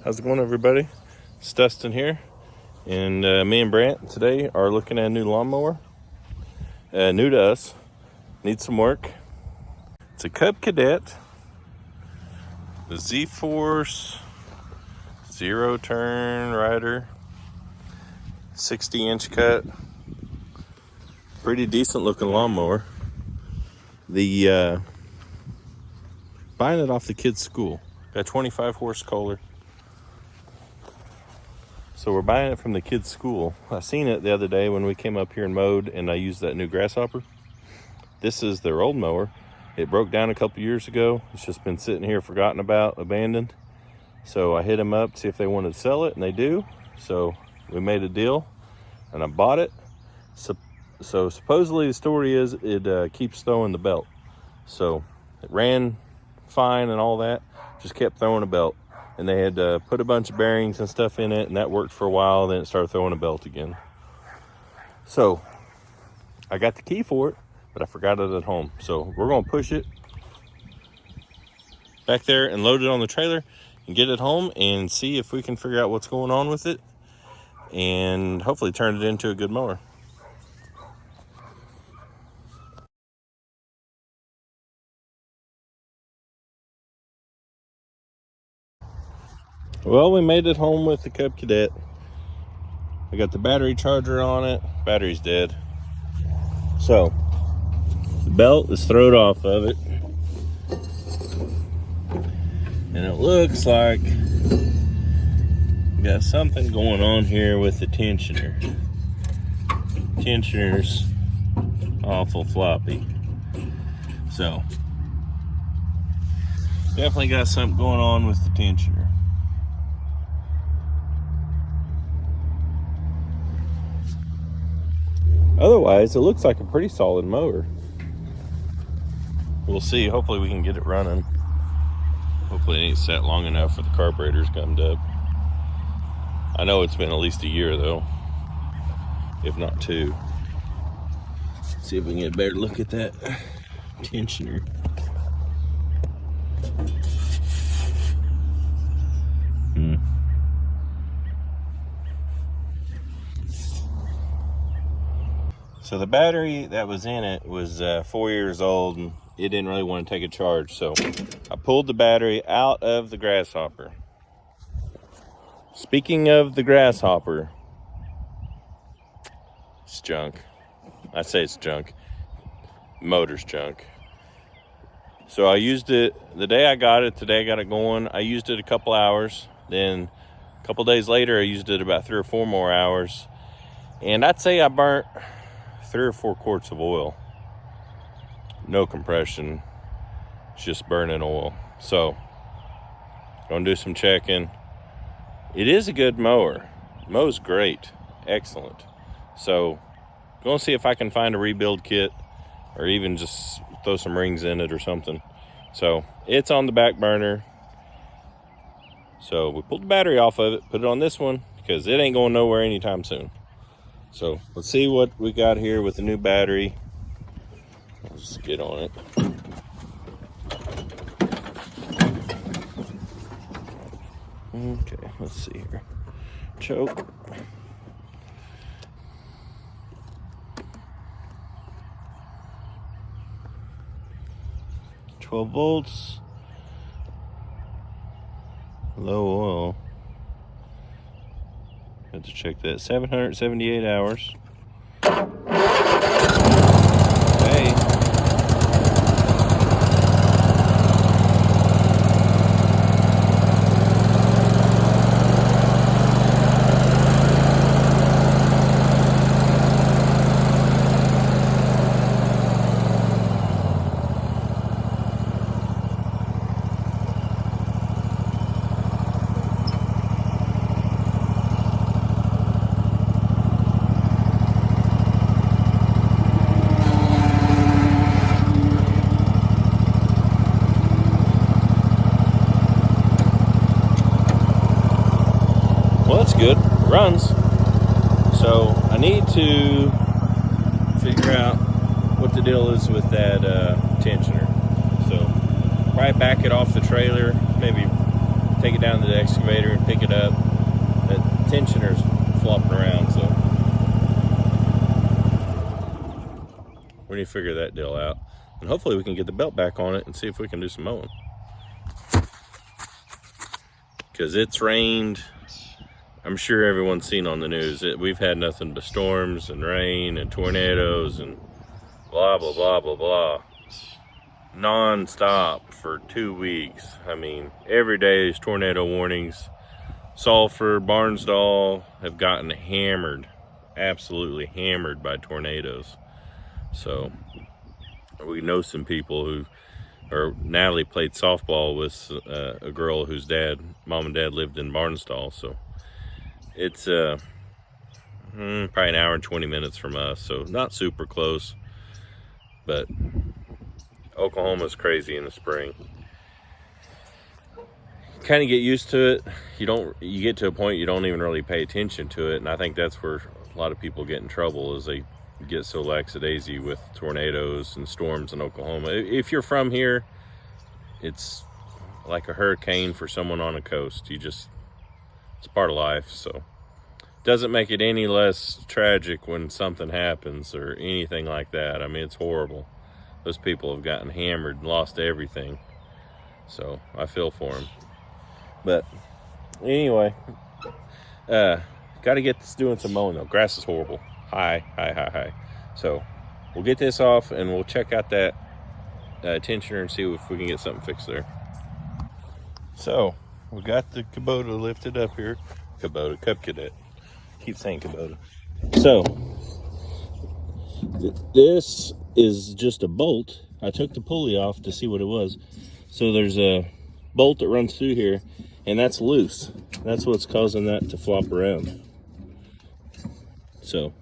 How's it going, everybody? It's Dustin here, and me and Brant today are looking at a new lawnmower. New to us, needs some work. It's a Cub Cadet, the Z-Force zero turn rider, 60-inch cut. Pretty decent looking lawnmower. The buying it off the kids' school. Got 25 horse Kohler. So we're buying it from the kids' school. I seen it the other day when we came up here and mowed, and I used that new grasshopper. This is their old mower. It broke down a couple years ago. It's just been sitting here forgotten about, abandoned. So I hit them up to see if they wanted to sell it, and they do. So we made a deal, and I bought it. So supposedly the story is it keeps throwing the belt. So it ran fine and all that, just kept throwing a belt. And they had put a bunch of bearings and stuff in it, and that worked for a while. Then it started throwing a belt again. So I got the key for it, but I forgot it at home. So we're gonna push it back there and load it on the trailer and get it home and see if we can figure out what's going on with it and hopefully turn it into a good mower. Well, we made it home with the Cub Cadet. I got the battery charger on it. Battery's dead. So the belt is thrown off of it. And it looks like we got something going on here with the tensioner. Tensioner's awful floppy. So definitely got something going on with the tensioner. Otherwise, it looks like a pretty solid mower. We'll see. Hopefully we can get it running. Hopefully it ain't sat long enough for the carburetor's gummed up. I know it's been at least a year though, if not two. See if we can get a better look at that tensioner. So the battery that was in it was 4 years old, and it didn't really want to take a charge. So I pulled the battery out of the grasshopper. Speaking of the grasshopper, it's junk. I say it's junk. Motor's junk. So I used it the day I got it. Today I got it going. I used it a couple hours. Then a couple days later, I used it about 3 or 4 more hours. And I'd say I burnt 3 or 4 quarts of oil. No compression, it's just burning oil. So gonna do some checking. It is a good mower. Mows great, excellent. So gonna see if I can find a rebuild kit or even just throw some rings in it or something. So it's on the back burner. So we pulled the battery off of it, put it on this one because it ain't going nowhere anytime soon. So let's see what we got here with the new battery. Let's just get on it. Okay, let's see here. Choke. $12 volts. Low oil. Have to check that. 778 hours. Okay. Well, that's good. It runs. So I need to figure out what the deal is with that tensioner. So probably back it off the trailer, maybe take it down to the excavator and pick it tensioners flopping around, so we need to figure that deal out. And hopefully we can get the belt back on it and see if we can do some mowing. Because it's rained. I'm sure everyone's seen on the news. We've had nothing but storms and rain and tornadoes and blah, blah, blah, blah, blah. Non-stop for 2 weeks. I mean, every day is tornado warnings. Sulphur, Barnsdall have gotten hammered, absolutely hammered by tornadoes. So we know some people who, or Natalie played softball with a girl whose mom and dad lived in Barnsdall. So it's probably an hour and 20 minutes from us. So not super close, but Oklahoma's crazy in the spring. Kind of get used to it. You get to a point you don't even really pay attention to it, and I think that's where a lot of people get in trouble, is they get so lackadaisy with tornadoes and storms in Oklahoma. If you're from here, it's like a hurricane for someone on a coast. It's part of life. So doesn't make it any less tragic when something happens or anything like that. I mean, it's horrible. Those people have gotten hammered and lost everything. So I feel for them. But anyway, got to get this doing some mowing though. Grass is horrible. High. So we'll get this off and we'll check out that tensioner and see if we can get something fixed there. So we got the Kubota lifted up here. Cub Cadet. Keep saying Kubota. So this is just a bolt. I took the pulley off to see what it was. So there's a bolt that runs through here, and that's loose. That's what's causing that to flop around. So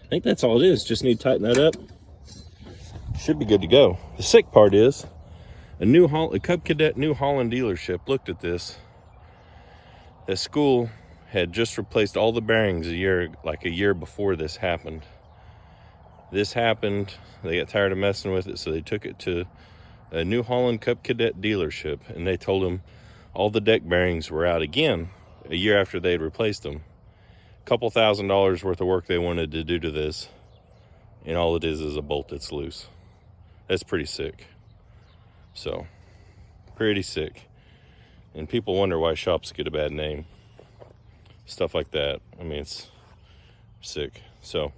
I think that's all it is. Just need to tighten that up. Should be good to go. The sick part is a Cub Cadet New Holland dealership looked at this. The school had just replaced all the bearings a year before this happened. This happened, they got tired of messing with it, so they took it to a New Holland Cub Cadet dealership, and they told them all the deck bearings were out again a year after they had replaced them. A couple $1,000s worth of work they wanted to do to this, and all it is a bolt that's loose. That's pretty sick. So, pretty sick. And people wonder why shops get a bad name. Stuff like that. I mean, it's sick. So,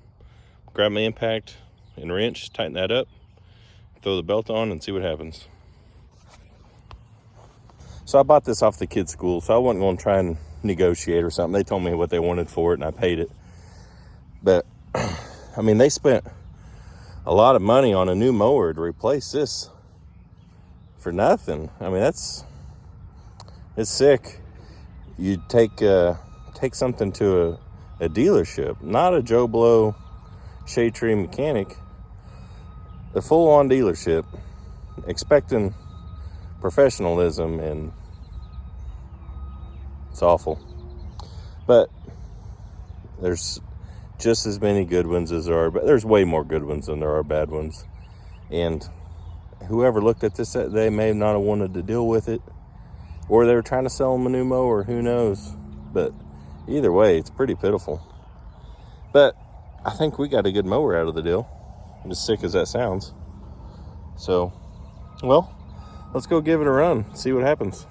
grab my impact and wrench, tighten that up, throw the belt on, and see what happens. So I bought this off the kids' school, so I wasn't going to try and negotiate or something. They told me what they wanted for it, and I paid it. But, I mean, they spent a lot of money on a new mower to replace this for nothing. I mean, it's sick. You take something to a dealership, not a Joe Blow shade tree mechanic, a full-on dealership, expecting professionalism, and it's awful. But there's just as many good ones as there are, but there's way more good ones than there are bad ones. And whoever looked at this, they may not have wanted to deal with it, or they were trying to sell them a new mower, who knows. But either way, it's pretty pitiful. But I think we got a good mower out of the deal, as sick as that sounds. So, well, let's go give it a run, see what happens.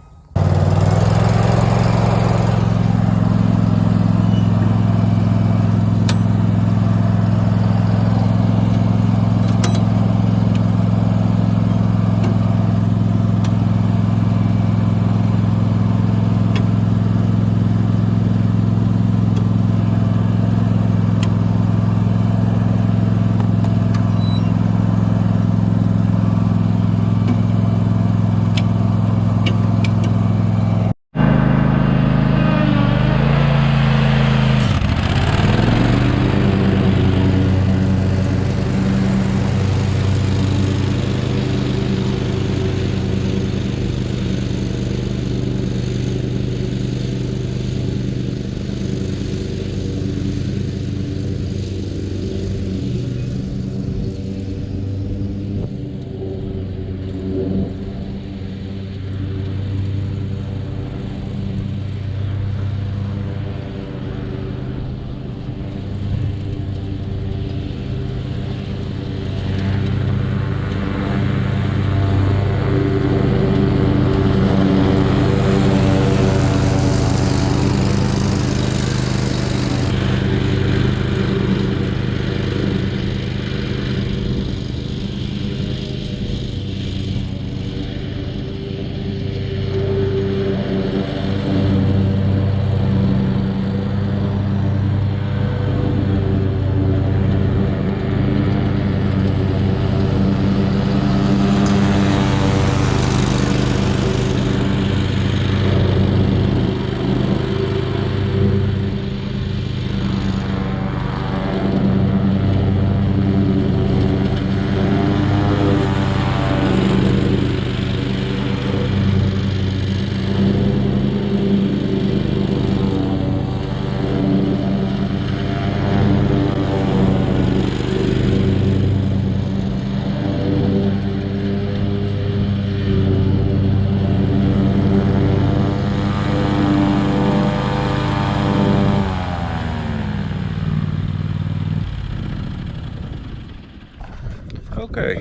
Okay,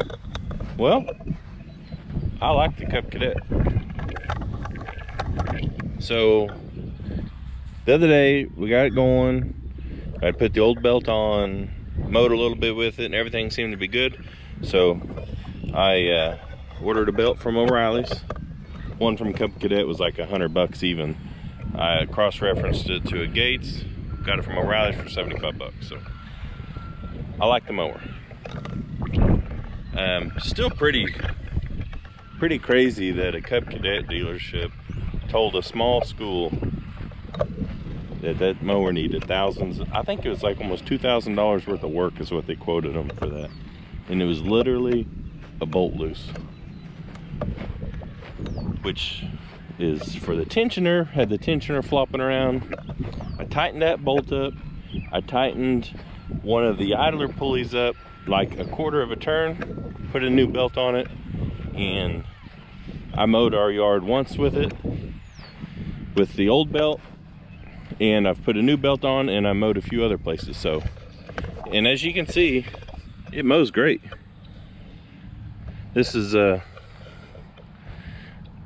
well, I like the Cub Cadet. So the other day we got it going. I put the old belt on, mowed a little bit with it, and everything seemed to be good. So I ordered a belt from O'Reilly's. One from Cub Cadet was like $100 even. I cross-referenced it to a Gates, got it from O'Reilly's for $75. So I like the mower. Still pretty crazy that a Cub Cadet dealership told a small school that mower needed thousands. I think it was like almost $2,000 worth of work is what they quoted them for that. And it was literally a bolt loose, which is for the tensioner. Had the tensioner flopping around. I tightened that bolt up. I tightened one of the idler pulleys up like a quarter of a turn, put a new belt on it, and I mowed our yard once with it, with the old belt, and I've put a new belt on, and I mowed a few other places. So, and as you can see, it mows great. This is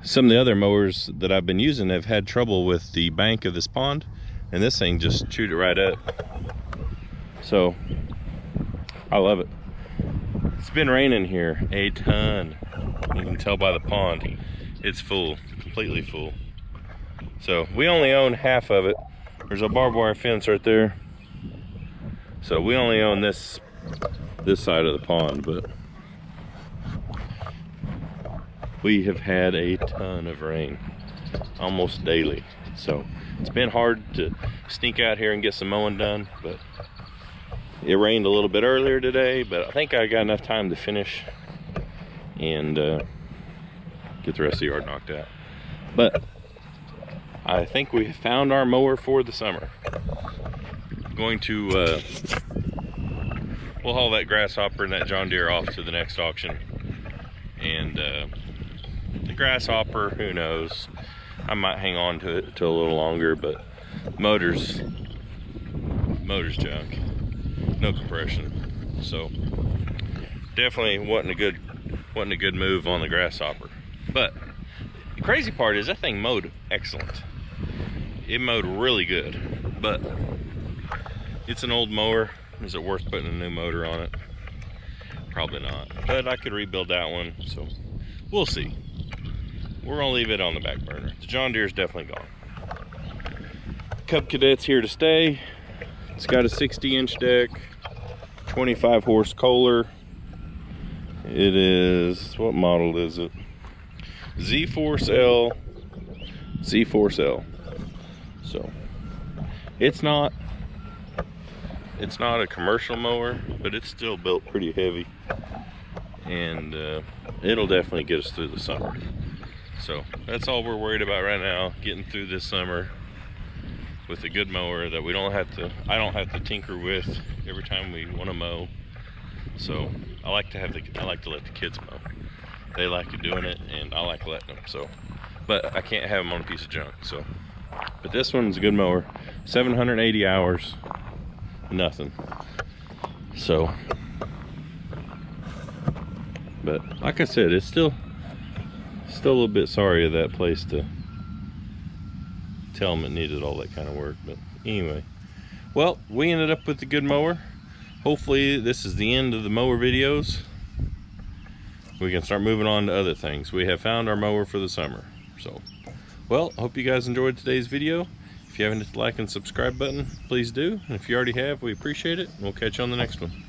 some of the other mowers that I've been using have had trouble with the bank of this pond, and this thing just chewed it right up. So I love it. It's been raining here a ton. You can tell by the pond, it's full, completely full. So we only own half of it. There's a barbed wire fence right there. So we only own this side of the pond, but we have had a ton of rain, almost daily. So it's been hard to sneak out here and get some mowing done, but it rained a little bit earlier today, but I think I got enough time to finish and get the rest of the yard knocked out. But I think we found our mower for the summer. I'm going to we'll haul that grasshopper and that John Deere off to the next auction. And the grasshopper, who knows, I might hang on to it till a little longer, but motor's junk, no compression. So definitely wasn't a good move on the grasshopper. But the crazy part is that thing mowed excellent. It mowed really good, but it's an old mower. Is it worth putting a new motor on it? Probably not, but I could rebuild that one, so we'll see. We're gonna leave it on the back burner. The John Deere's definitely gone. Cub Cadet's here to stay. It's got a 60-inch deck, 25 horse Kohler. It is, what model is it? Z-Force L. So it's not a commercial mower, but it's still built pretty heavy, and it'll definitely get us through the summer. So that's all we're worried about right now, getting through this summer with a good mower that I don't have to tinker with every time we want to mow. So I like to let the kids mow. They like doing it, and I like letting them. So, but I can't have them on a piece of junk. So, but this one's a good mower. 780 hours, nothing. So, but like I said, it's still a little bit sorry of that place to tell them it needed all that kind of work. But anyway, well, we ended up with a good mower. Hopefully this is the end of the mower videos. We can start moving on to other things. We have found our mower for the summer. So, well, I hope you guys enjoyed today's video. If you haven't hit the like and subscribe button, please do. And if you already have, we appreciate it. And we'll catch you on the next one.